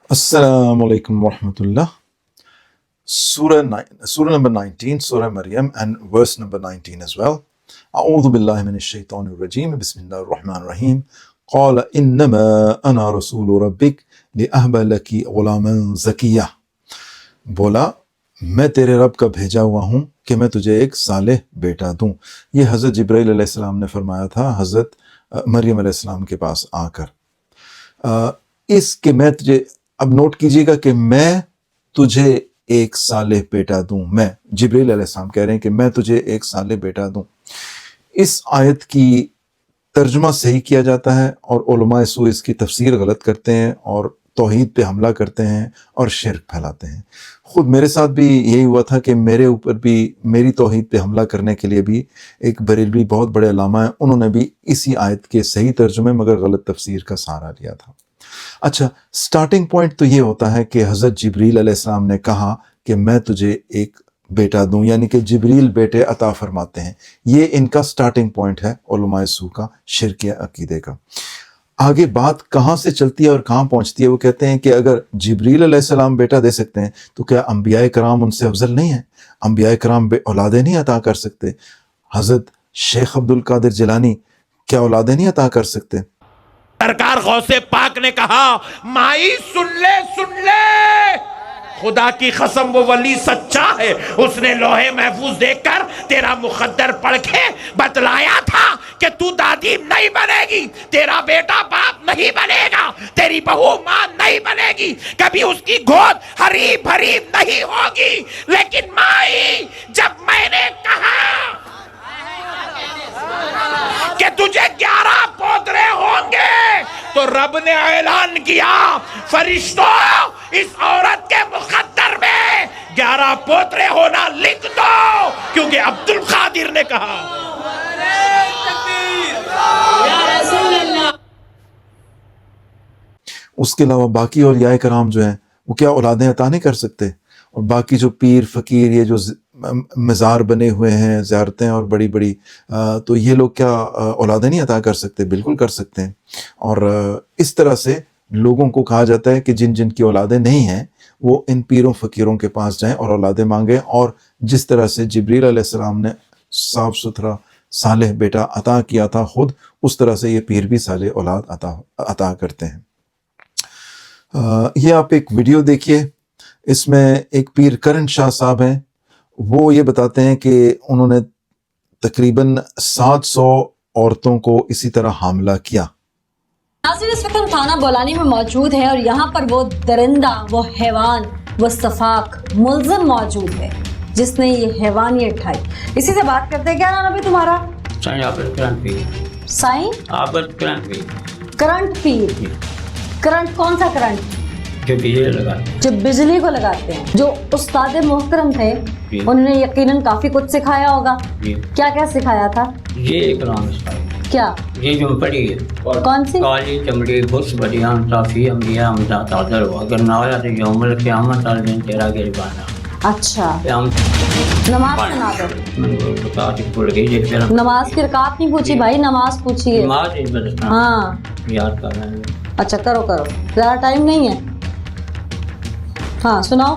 Assalamu alaikum warahmatullah. Surah number 19, Surah Maryam, and verse number 19 as well. أعوذ بالله من الشيطان الرجيم بسم الله الرحمن الرحيم قال إنما أنا رسول ربك لأهب لك غلاما زكيا. بولا میں تیرے رب کا بھیجا ہوا ہوں کہ میں تجھے ایک صالح بیٹا دوں. یہ حضرت جبرائیل علیہ السلام نے فرمایا تھا حضرت مریم علیہ السلام کے پاس آ کر. اس کہ میں تجھے، اب نوٹ کیجئے گا کہ میں تجھے ایک صالح بیٹا دوں. میں جبرائیل علیہ السلام کہہ رہے ہیں کہ میں تجھے ایک صالح بیٹا دوں. اس آیت کی ترجمہ صحیح کیا جاتا ہے اور علماء سو اس کی تفسیر غلط کرتے ہیں اور توحید پہ حملہ کرتے ہیں اور شرک پھیلاتے ہیں. خود میرے ساتھ بھی یہی ہوا تھا کہ میرے اوپر بھی میری توحید پہ حملہ کرنے کے لیے بھی ایک بریلوی بہت بڑے علامہ ہیں، انہوں نے بھی اسی آیت کے صحیح ترجمے مگر غلط تفسیر کا سہارا لیا تھا. اچھا، سٹارٹنگ پوائنٹ تو یہ ہوتا ہے کہ حضرت جبریل علیہ السلام نے کہا کہ میں تجھے ایک بیٹا دوں، یعنی کہ جبریل بیٹے عطا فرماتے ہیں. یہ ان کا سٹارٹنگ پوائنٹ ہے علماء سو کا شرک عقیدے کا. آگے بات کہاں سے چلتی ہے اور کہاں پہنچتی ہے؟ وہ کہتے ہیں کہ اگر جبریل علیہ السلام بیٹا دے سکتے ہیں تو کیا انبیاء کرام ان سے افضل نہیں ہیں؟ انبیاء کرام اولادیں نہیں عطا کر سکتے؟ حضرت شیخ عبد القادر جیلانی کیا اولادیں نہیں عطا کر سکتے؟ سرکار غوث پاک نے کہا مائی سن لے خدا کی قسم وہ ولی سچا ہے. اس نے لوہے محفوظ دیکھ کر تیرا مقدر پڑھ کے بتلایا تھا کہ تو دادی نہیں بنے گی، تیرا بیٹا باپ نہیں بنے گا، تیری بہو ماں نہیں بنے گی، کبھی اس کی گود ہری بھری نہیں ہوگی. لیکن مائی جب میں نے کہا کہ تجھے 11 پوترے ہوں گے تو رب نے اعلان کیا فرشتوں اس عورت کے مقدر میں 11 پوترے ہونا لکھ دو، کیونکہ عبد القادر نے کہا. اس کے علاوہ باقی اولیاء کرام جو ہیں وہ کیا اولادیں عطا نہیں کر سکتے؟ اور باقی جو پیر فقیر یہ جو مزار بنے ہوئے ہیں، زیارتیں اور بڑی بڑی، تو یہ لوگ کیا اولادیں نہیں عطا کر سکتے؟ بالکل کر سکتے ہیں. اور اس طرح سے لوگوں کو کہا جاتا ہے کہ جن جن کی اولادیں نہیں ہیں وہ ان پیروں فقیروں کے پاس جائیں اور اولادیں مانگیں، اور جس طرح سے جبریل علیہ السلام نے صاف ستھرا صالح بیٹا عطا کیا تھا خود، اس طرح سے یہ پیر بھی صالح اولاد عطا کرتے ہیں. یہ آپ ایک ویڈیو دیکھیے، اس میں ایک پیر کرن شاہ صاحب ہیں، وہ یہ بتاتے ہیں کہ انہوں نے تقریباً 700 عورتوں کو اسی طرح حاملہ کیا. ناظرین، اس وقت ہم تھانہ بولانی میں موجود ہیں اور یہاں پر وہ درندہ، وہ حیوان، وہ صفاق ملزم موجود ہے جس نے یہ حیوانیت اٹھائی. اسی سے بات کرتے ہیں. کیا نام ہے تمہارا؟ سائیں عابد کرنٹ پیر. سائیں عابد کرنٹ پیر. کرنٹ پیر. کرنٹ کون سا کرنٹ؟ جو بجلی لگاتے ہیں. جو بجلی کو لگاتے ہیں. جو استاد محترم تھے انہوں نے یقیناً کافی کچھ سکھایا ہوگا. کیا کیا سکھایا تھا؟ یہ کلام سکھایا. کیا؟ یہ جو پڑھی ہے. کون سی؟ کالی چمڑی بس بدیان صافی انبیاء امداد تعدر ہو اگر نہ ہویا تو یوم القیامت الدین تیرا گریبانہ. اچھا، ہم نماز سنا دو. رکعت بھول گئی. یہ پھر نماز کی رکعت نہیں پوچھی بھائی، نماز پوچھیے. نماز اس بدستان ہاں یاد کر رہے ہیں. اچھا کرو زیادہ ٹائم نہیں ہے. ہاں سناؤ.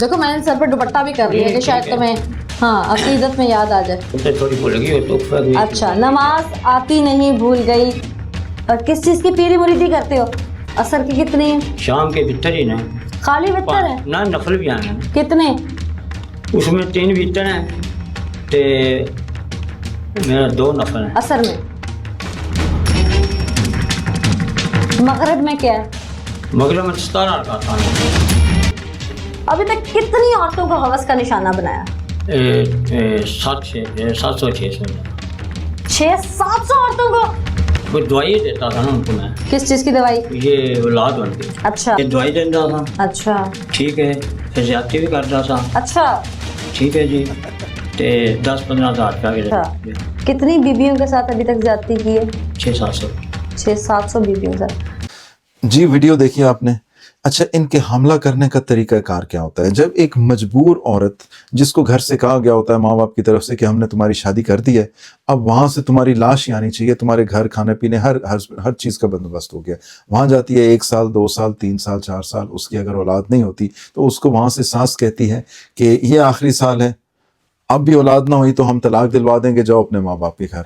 دیکھو میں نے سر پہ دوپٹہ بھی کر لیا کہ شاید تمہیں عقیدت میں یاد آ جائے. تھوڑی بھول گئی ہو تو اچھا، نماز آتی نہیں، بھول گئی. اور کس چیز کی پیری مریدی کرتے ہو؟ اثر کی کتنی ہے؟ شام کے وطر ہی نا. خالی وطر ہے؟ نہ نفل بھی آنے. کتنے؟ اس میں 3 وطر ہیں تے میرا 2 نفل ہیں. اثر میں. مغرب میں کیا ہے؟ مغرب میں 17 رکعت ہیں. ابھی تک کتنی عورتوں کو حوث کا نشانہ بنایا؟ 700 600-700 عورتوں کو. وہ دوائی دیتا تھا نا ان کو میں. کس چیز کی دوائی؟ یہ اولاد بن گئی. اچھا. یہ دوائی دیتا تھا. اچھا ٹھیک ہے. پھر زیادتی بھی کرتا تھا. اچھا ٹھیک ہے جی. 10-15 ہزار کا. کتنی بیویوں کے ساتھ ابھی تک زیادتی کی ہے؟ 600-700. 600-700 بیویوں کے ساتھ. جی ویڈیو دیکھیے آپ نے. اچھا ان کے حملہ کرنے کا طریقہ کار کیا ہوتا ہے؟ جب ایک مجبور عورت جس کو گھر سے کہا گیا ہوتا ہے ماں باپ کی طرف سے کہ ہم نے تمہاری شادی کر دی ہے، اب وہاں سے تمہاری لاش آنی چاہیے، تمہارے گھر کھانے پینے ہر چیز کا بندوبست ہو گیا، وہاں جاتی ہے 1 سال 2 سال 3 سال 4 سال، اس کی اگر اولاد نہیں ہوتی تو اس کو وہاں سے ساس کہتی ہے کہ یہ آخری سال ہے، اب بھی اولاد نہ ہوئی تو ہم طلاق دلوا دیں گے، جاؤ اپنے ماں باپ کے گھر۔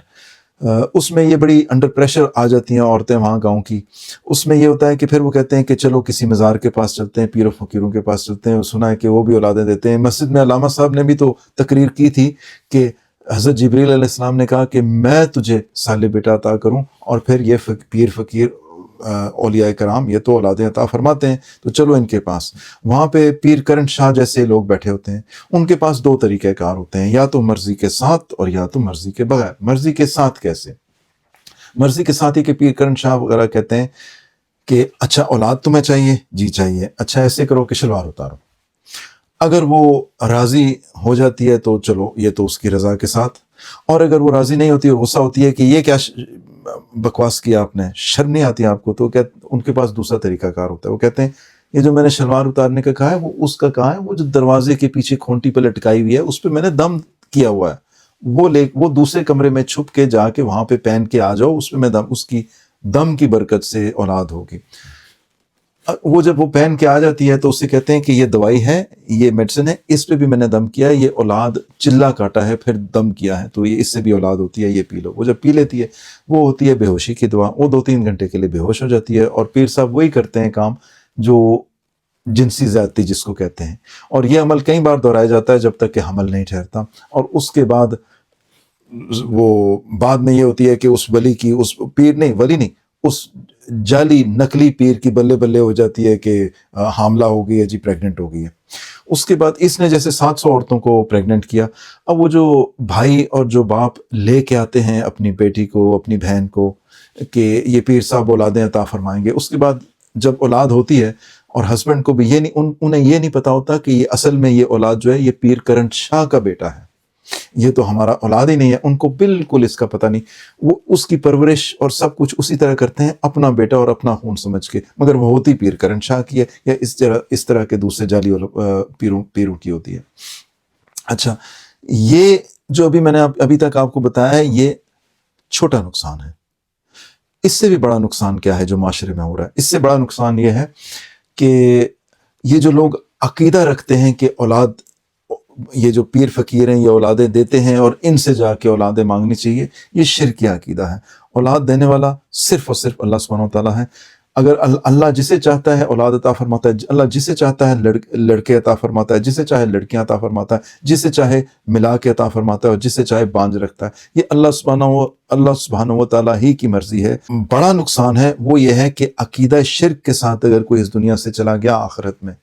اس میں یہ بڑی انڈر پریشر آ جاتی ہیں عورتیں وہاں گاؤں کی۔ اس میں یہ ہوتا ہے کہ پھر وہ کہتے ہیں کہ چلو کسی مزار کے پاس چلتے ہیں، پیر و فقیروں کے پاس چلتے ہیں، سنا ہے کہ وہ بھی اولادیں دیتے ہیں۔ مسجد میں علامہ صاحب نے بھی تو تقریر کی تھی کہ حضرت جبریل علیہ السلام نے کہا کہ میں تجھے صالح بیٹا عطا کروں، اور پھر یہ پیر فقیر اولیاء کرام یہ تو اولادیں عطا فرماتے ہیں، تو چلو ان کے پاس۔ وہاں پہ پیر کرن شاہ جیسے لوگ بیٹھے ہوتے ہیں، ان کے پاس 2 طریقہ کار ہوتے ہیں، یا تو مرضی کے ساتھ اور یا تو مرضی کے بغیر۔ مرضی کے ساتھ کیسے؟ مرضی کے ساتھ ہی کہ پیر کرن شاہ وغیرہ کہتے ہیں کہ اچھا اولاد تمہیں چاہیے؟ جی چاہیے، اچھا ایسے کرو کہ شلوار اتارو۔ اگر وہ راضی ہو جاتی ہے تو چلو یہ تو اس کی رضا کے ساتھ، اور اگر وہ راضی نہیں ہوتی اور غصہ ہوتی ہے کہ یہ کیا بکواس کیا آپ نے، شرم نہیں آتی آپ کو، تو ان کے پاس دوسرا طریقہ کار ہوتا ہے۔ وہ کہتے ہیں یہ جو میں نے شلوار اتارنے کا کہا ہے وہ اس کا کہا ہے، وہ جو دروازے کے پیچھے کھونٹی پہ لٹکائی ہوئی ہے اس پہ میں نے دم کیا ہوا ہے، وہ دوسرے کمرے میں چھپ کے جا کے وہاں پہ پہن کے آ جاؤ، اس پہ میں اس کی دم کی برکت سے اولاد ہوگی۔ وہ جب وہ پہن کے آ جاتی ہے تو اسے کہتے ہیں کہ یہ دوائی ہے، یہ میڈیسن ہے، اس پہ بھی میں نے دم کیا ہے، یہ اولاد چلا کاٹا ہے پھر دم کیا ہے، تو یہ اس سے بھی اولاد ہوتی ہے، یہ پی لو۔ وہ جب پی لیتی ہے وہ ہوتی ہے بے ہوشی کی دوا، وہ 2-3 گھنٹے کے لیے بے ہوش ہو جاتی ہے، اور پیر صاحب وہی کرتے ہیں کام جو جنسی زیادتی جس کو کہتے ہیں، اور یہ عمل کئی بار دہرایا جاتا ہے جب تک کہ حمل نہیں ٹھہرتا، اور اس کے بعد وہ بعد میں یہ ہوتی ہے کہ اس ولی کی، اس پیر نہیں، ولی نہیں، اس جعلی نقلی پیر کی بلے بلے ہو جاتی ہے کہ حاملہ ہو گئی ہے جی، پریگننٹ ہو گئی ہے۔ اس کے بعد اس نے جیسے 700 عورتوں کو پریگننٹ کیا، اب وہ جو بھائی اور جو باپ لے کے آتے ہیں اپنی بیٹی کو، اپنی بہن کو کہ یہ پیر صاحب اولادیں عطا فرمائیں گے، اس کے بعد جب اولاد ہوتی ہے اور ہسبینڈ کو بھی انہیں یہ نہیں پتا ہوتا کہ یہ اصل میں یہ اولاد جو ہے یہ پیر کرن شاہ کا بیٹا ہے، یہ تو ہمارا اولاد ہی نہیں ہے، ان کو بالکل اس کا پتہ نہیں، وہ اس کی پرورش اور سب کچھ اسی طرح کرتے ہیں اپنا بیٹا اور اپنا خون سمجھ کے، مگر وہ ہوتی پیر کرن شاہ کی ہے یا اس طرح کے دوسرے جعلی پیروں کی ہوتی ہے۔ اچھا، یہ جو ابھی میں نے ابھی تک آپ کو بتایا ہے یہ چھوٹا نقصان ہے۔ اس سے بھی بڑا نقصان کیا ہے جو معاشرے میں ہو رہا ہے؟ اس سے بڑا نقصان یہ ہے کہ یہ جو لوگ عقیدہ رکھتے ہیں کہ اولاد، یہ جو پیر فقیر ہیں یہ اولادیں دیتے ہیں اور ان سے جا کے اولادیں مانگنی چاہیے، یہ شرکی عقیدہ ہے۔ اولاد دینے والا صرف اور صرف اللہ سبحانہ و تعالیٰ ہے۔ اگر اللہ جسے چاہتا ہے اولاد عطا فرماتا ہے، اللہ جسے چاہتا ہے لڑکے عطا فرماتا ہے، جسے چاہے لڑکیاں عطا فرماتا ہے، جسے چاہے ملا کے عطا فرماتا ہے، اور جسے چاہے بانجھ رکھتا ہے۔ یہ اللہ سبحانہ و تعالیٰ ہی کی مرضی ہے۔ بڑا نقصان ہے وہ یہ ہے کہ عقیدہ شرک کے ساتھ اگر کوئی اس دنیا سے چلا گیا آخرت میں،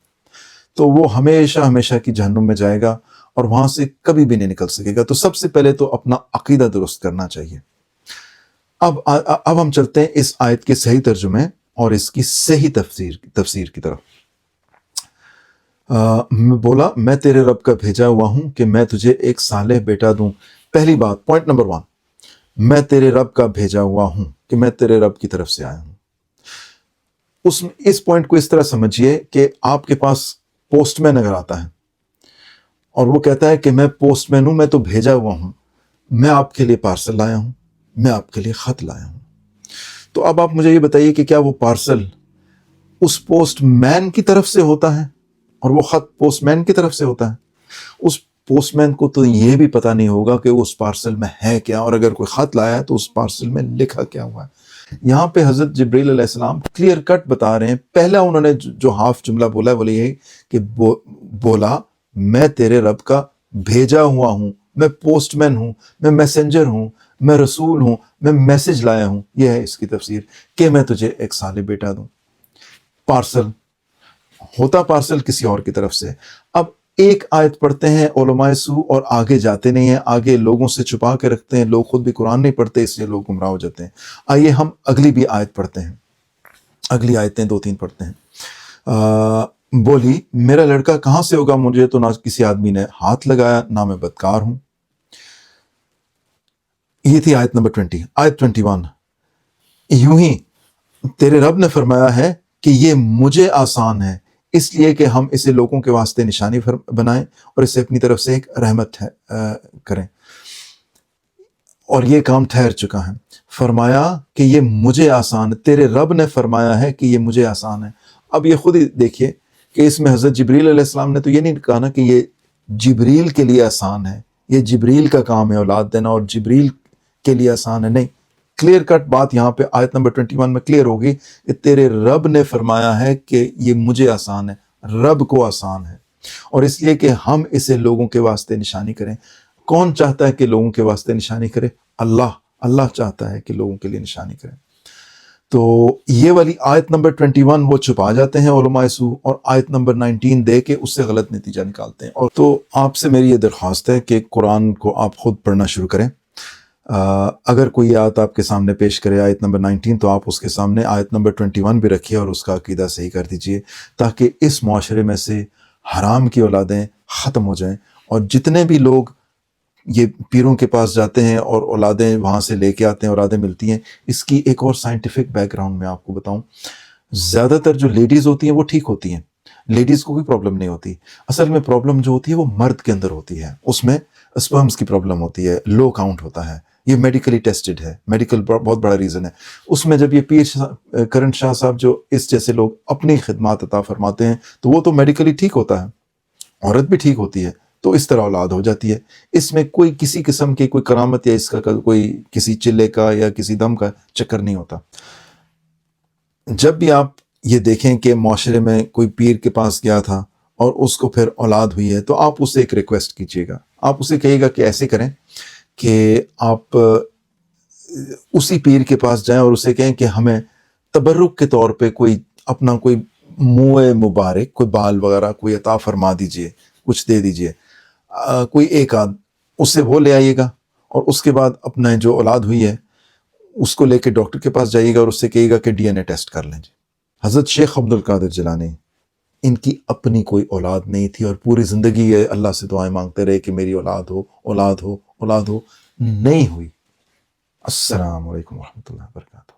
تو وہ ہمیشہ ہمیشہ کی جہنم میں جائے گا اور وہاں سے کبھی بھی نہیں نکل سکے گا۔ تو سب سے پہلے تو اپنا عقیدہ درست کرنا چاہیے۔ اب ہم چلتے ہیں اس آیت کے صحیح ترجمے اور اس کی صحیح تفسیر کی طرف۔ بولا میں تیرے رب کا بھیجا ہوا ہوں کہ میں تجھے ایک صالح بیٹا دوں۔ پہلی بات، پوائنٹ نمبر 1، میں تیرے رب کا بھیجا ہوا ہوں، کہ میں تیرے رب کی طرف سے آیا ہوں۔ اس پوائنٹ کو اس طرح سمجھیے کہ آپ کے پاس پوسٹ مین اگر آتا ہے اور وہ کہتا ہے کہ میں پوسٹ مین ہوں، میں تو بھیجا ہوا ہوں، میں آپ کے لیے پارسل لایا ہوں، میں آپ کے لیے خط لایا ہوں، تو اب آپ مجھے یہ بتائیے کہ کیا وہ پارسل اس پوسٹ مین کی طرف سے ہوتا ہے اور وہ خط پوسٹ مین کی طرف سے ہوتا ہے؟ اس پوسٹ مین کو تو یہ بھی پتہ نہیں ہوگا کہ اس پارسل میں ہے کیا، اور اگر کوئی خط لایا ہے تو اس پارسل میں لکھا کیا ہوا ہے۔ یہاں پہ حضرت جبریل علیہ السلام کلیئر کٹ بتا رہے ہیں۔ پہلا انہوں نے جو ہاف جملہ بولا ہے وہ یہ کہ بولا میں تیرے رب کا بھیجا ہوا ہوں، میں پوسٹ مین ہوں، میں میسنجر ہوں، میں رسول ہوں، میں میسج لایا ہوں۔ یہ ہے اس کی تفسیر کہ میں تجھے ایک صالح بیٹا دوں۔ پارسل ہوتا پارسل کسی اور کی طرف سے۔ اب ایک آیت پڑھتے ہیں علماء سو اور آگے جاتے نہیں ہیں، آگے لوگوں سے چھپا کے رکھتے ہیں، لوگ خود بھی قرآن نہیں پڑھتے اس لیے لوگ گمراہ ہو جاتے ہیں۔ آئیے ہم اگلی بھی آیت پڑھتے ہیں، اگلی آیتیں 2-3 پڑھتے ہیں۔ بولی میرا لڑکا کہاں سے ہوگا، مجھے تو نہ کسی آدمی نے ہاتھ لگایا، نہ میں بدکار ہوں۔ یہ تھی آیت نمبر 20۔ آیت 21، یوں ہی تیرے رب نے فرمایا ہے کہ یہ مجھے آسان ہے، اس لیے کہ ہم اسے لوگوں کے واسطے نشانی بنائیں اور اسے اپنی طرف سے ایک رحمت کریں، اور یہ کام ٹھہر چکا ہے۔ فرمایا کہ یہ مجھے آسان ہے، تیرے رب نے فرمایا ہے کہ یہ مجھے آسان ہے۔ اب یہ خود ہی دیکھیے کہ اس میں حضرت جبریل علیہ السلام نے تو یہ نہیں کہا نا کہ یہ جبریل کے لیے آسان ہے، یہ جبریل کا کام ہے اولاد دینا اور جبریل کے لیے آسان ہے، نہیں، کلیئر کٹ بات یہاں پہ آیت نمبر 21 میں کلیئر ہوگی کہ تیرے رب نے فرمایا ہے کہ یہ مجھے آسان ہے، رب کو آسان ہے، اور اس لیے کہ ہم اسے لوگوں کے واسطے نشانی کریں۔ کون چاہتا ہے کہ لوگوں کے واسطے نشانی کرے؟ اللہ چاہتا ہے کہ لوگوں کے لیے نشانی کرے۔ تو یہ والی آیت نمبر 21 وہ چھپا جاتے ہیں علماء سو، اور آیت نمبر 19 دے کے اس سے غلط نتیجہ نکالتے ہیں۔ اور تو آپ سے میری یہ درخواست ہے کہ قرآن کو آپ خود پڑھنا شروع کریں۔ اگر کوئی آیت آپ کے سامنے پیش کرے آیت نمبر 19 تو آپ اس کے سامنے آیت نمبر 21 بھی رکھیے اور اس کا عقیدہ صحیح کر دیجئے، تاکہ اس معاشرے میں سے حرام کی اولادیں ختم ہو جائیں، اور جتنے بھی لوگ یہ پیروں کے پاس جاتے ہیں اور اولادیں وہاں سے لے کے آتے ہیں، اولادیں ملتی ہیں، اس کی ایک اور سائنٹیفک بیک گراؤنڈ میں آپ کو بتاؤں، زیادہ تر جو لیڈیز ہوتی ہیں وہ ٹھیک ہوتی ہیں، لیڈیز کو کوئی پرابلم نہیں ہوتی، اصل میں پرابلم جو ہوتی ہے وہ مرد کے اندر ہوتی ہے، اس میں اسپرمز کی پرابلم ہوتی ہے، لو کاؤنٹ ہوتا ہے، یہ میڈیکلی ٹیسٹڈ ہے، میڈیکل بہت بڑا ریزن ہے۔ اس میں جب یہ پیر کرن شاہ صاحب جو اس جیسے لوگ اپنی خدمات عطا فرماتے ہیں تو وہ تو میڈیکلی ٹھیک ہوتا ہے، عورت بھی ٹھیک ہوتی ہے، تو اس طرح اولاد ہو جاتی ہے۔ اس میں کوئی کسی قسم کی کوئی کرامت یا اس کا کوئی کسی چلے کا یا کسی دم کا چکر نہیں ہوتا۔ جب بھی آپ یہ دیکھیں کہ معاشرے میں کوئی پیر کے پاس گیا تھا اور اس کو پھر اولاد ہوئی ہے، تو آپ اسے ایک ریکویسٹ کیجیے گا، آپ اسے کہیے گا کہ ایسے کریں کہ آپ اسی پیر کے پاس جائیں اور اسے کہیں کہ ہمیں تبرک کے طور پہ کوئی اپنا کوئی منہ مبارک، کوئی بال وغیرہ کوئی عطا فرما دیجئے، کچھ دے دیجئے، کوئی ایک آدھ، اس سے وہ لے آئیے گا، اور اس کے بعد اپنا جو اولاد ہوئی ہے اس کو لے کے ڈاکٹر کے پاس جائیے گا اور اس سے کہیے گا کہ ڈی این اے ٹیسٹ کر لیں۔ حضرت شیخ عبد القادر جیلانی، ان کی اپنی کوئی اولاد نہیں تھی اور پوری زندگی یہ اللہ سے دعائیں مانگتے رہے کہ میری اولاد ہو، اولاد ہو، اولاد ہو، نہیں ہوئی۔ السلام علیکم ورحمۃ اللہ وبرکاتہ۔